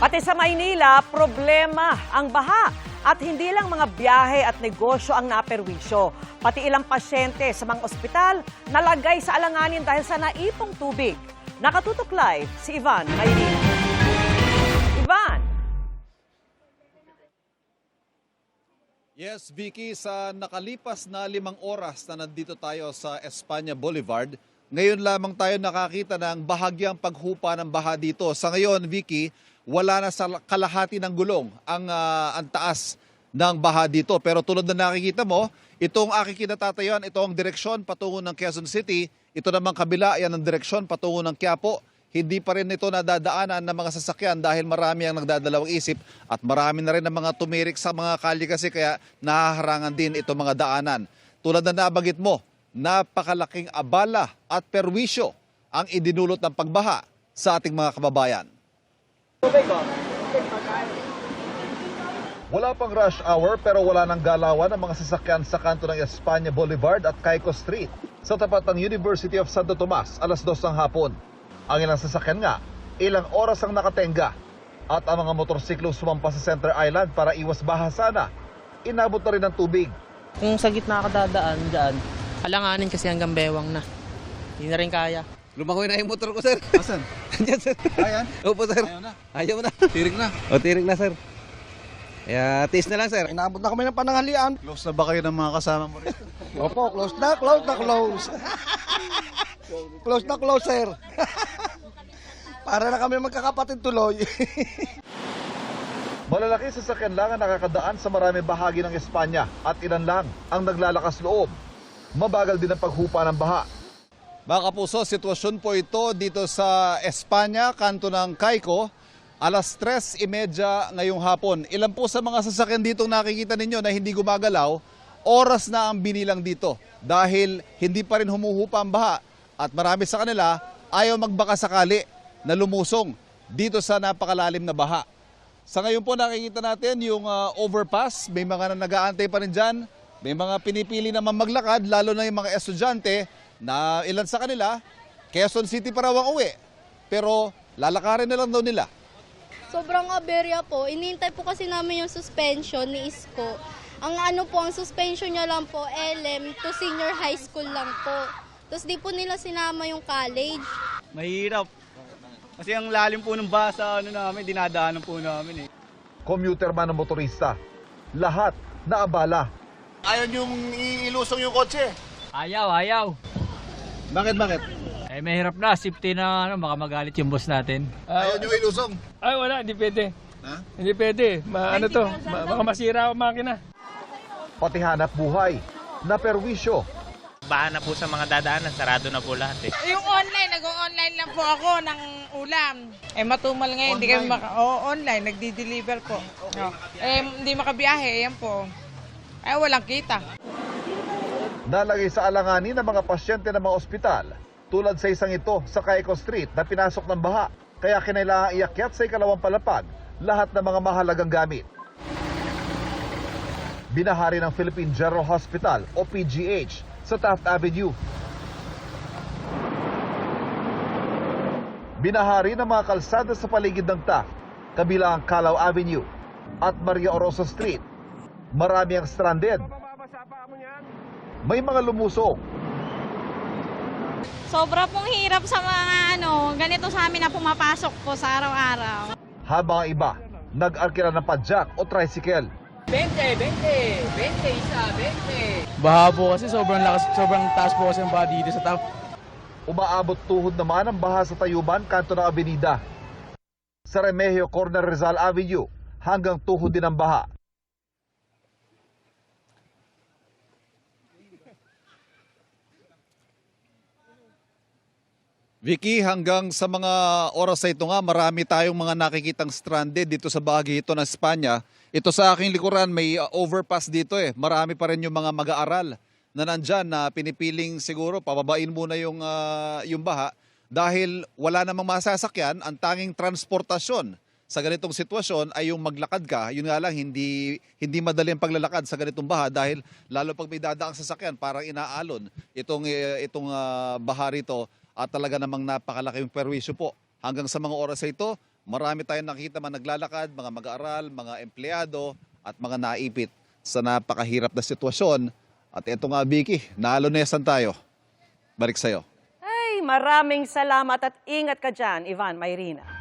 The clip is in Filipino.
Pati sa Maynila, problema ang baha. At hindi lang mga biyahe at negosyo ang naperwisyo. Pati ilang pasyente sa mga ospital nalagay sa alanganin dahil sa naipong tubig. Nakatutok live si Ivan Mayrina. Ivan! Yes, Vicky, sa nakalipas na 5 oras na nandito tayo sa Espanya Boulevard, ngayon lamang tayo nakakita ng bahagyang paghupa ng baha dito. Sa ngayon, Vicky, wala na sa kalahati ng gulong ang taas ng baha dito. Pero tulad na nakikita mo, itong aking kinatatayuan, ito ang direksyon patungo ng Quezon City. Ito namang kabila, yan ang direksyon patungo ng Quiapo. Hindi pa rin ito nadadaanan ng mga sasakyan dahil marami ang nagdadalawang isip at marami na rin ang mga tumirik sa mga kalye kasi kaya nahaharangan din itong mga daanan. Tulad na nabanggit mo, napakalaking abala at perwisyo ang idinulot ng pagbaha sa ating mga kababayan. Wala pang rush hour pero wala nang galawan ang mga sasakyan sa kanto ng Espanya Boulevard at Caico Street sa tapat ng University of Santo Tomas alas 2 ng hapon. Ang ilang sasakyan nga, ilang oras ang nakatenga at ang mga motorsiklo sumampa sa Center Island para iwas baha sana. Inabot na rin ng tubig. Kung sa gitna ka dadaan dyan, alanganin kasi hanggang bewang na. Hindi na rin kaya. Lumakoy na yung motor ko, sir. Asan? Andiyan, sir. Ayan? Opo, sir. Ayaw na. Ayaw na. Tirik na. O, tirik na, sir. Kaya, tiis na lang, sir. Inabot na kami ng pananghalian. Close na ba kayo ng mga kasama mo rin? Opo, close na, close na, close. Close na, close, sir. Para na kami magkakapatid tuloy. Malalaki sasakyan lang ang nakakadaan sa maraming bahagi ng Espanya at ilan lang ang naglalakas loob. Mabagal din ang paghupa ng baha. Mga kapuso, sitwasyon po ito dito sa Espanya, kanto ng Caico, alas 3:30 ngayong hapon. Ilan po sa mga sasakyan dito nakikita ninyo na hindi gumagalaw, oras na ang binilang dito dahil hindi pa rin humuhupa ang baha at marami sa kanila ayaw magbaka sakali na lumusong dito sa napakalalim na baha. Sa ngayon po nakikita natin yung overpass, may mga nag-aantay pa rin dyan, may mga pinipili naman maglakad, lalo na yung mga estudyante na ilan sa kanila, Quezon City pa raw ang uwi, pero lalakarin na lang daw nila. Sobrang aberya po. Inintay po kasi namin yung suspension ni Isko. Ang ang suspension niya lang po, LM to senior high school lang po. Tapos di po nila sinama yung college. Mahirap. Kasi ang lalim po ng basa namin, dinadaanan po namin eh. Commuter man o motorista, lahat na abala. Ayaw niyong ilusong yung kotse. Ayaw. Bakit? Eh, mahirap na. Safety na, baka magalit yung boss natin. Ayaw nyo ilusong? Ay, wala, hindi pwede. Ha? Hindi pwede. Baka masira ang makina. Pati hanap buhay, na perwisyo. Baha na po sa mga dadaanan, sarado na po lahat eh. Yung online, nag-online lang po ako ng ulam. Eh matumal ngayon, hindi kami online, nagdi-deliver po. No. Hindi makabiyahe, yan po. Walang kita. Nalagay sa alanganin ng mga pasyente ng mga ospital, tulad sa isang ito sa Caico Street na pinasok ng baha, kaya kinailangan iakyat sa ikalawang palapag lahat ng mga mahalagang gamit. Binahari ng Philippine General Hospital o PGH sa Taft Avenue. Binahari ng mga kalsada sa paligid ng Taft, kabilang ang Calao Avenue at Maria Oroso Street. Marami ang stranded. May mga lumusong. Sobra pong hirap sa mga ganito sa amin na pumapasok po sa araw-araw. Habang ang iba, nag-arkila ng padjak o tricycle. 20, isa, 20. Baha po kasi sobrang taas po kasi ang baha dito sa top. Umaabot tuhod naman ang baha sa Tayuban, kanto ng Avenida. Sa Remigio Corner Rizal Avenue, hanggang tuhod din ang baha. Vicky, hanggang sa mga oras na ito nga, marami tayong mga nakikitang stranded dito sa bahagi ito ng Espanya. Ito sa aking likuran, may overpass dito eh. Marami pa rin yung mga mag-aaral na nandyan na pinipiling siguro pababain muna yung baha dahil wala namang masasakyan. Ang tanging transportasyon sa ganitong sitwasyon ay yung maglakad ka. Yun nga lang, hindi madali ang paglalakad sa ganitong baha dahil lalo pag may dadaang sasakyan, parang inaalon itong baha rito at talaga namang napakalaki yung perwisyo po. Hanggang sa mga oras na ito, Marami tayong nakita mga naglalakad, mga mag-aaral, mga empleyado at mga naipit sa napakahirap na sitwasyon. At ito nga, Vicky, nalunesan tayo. Balik sa'yo. Ay, maraming salamat at ingat ka dyan, Ivan, Mayrina.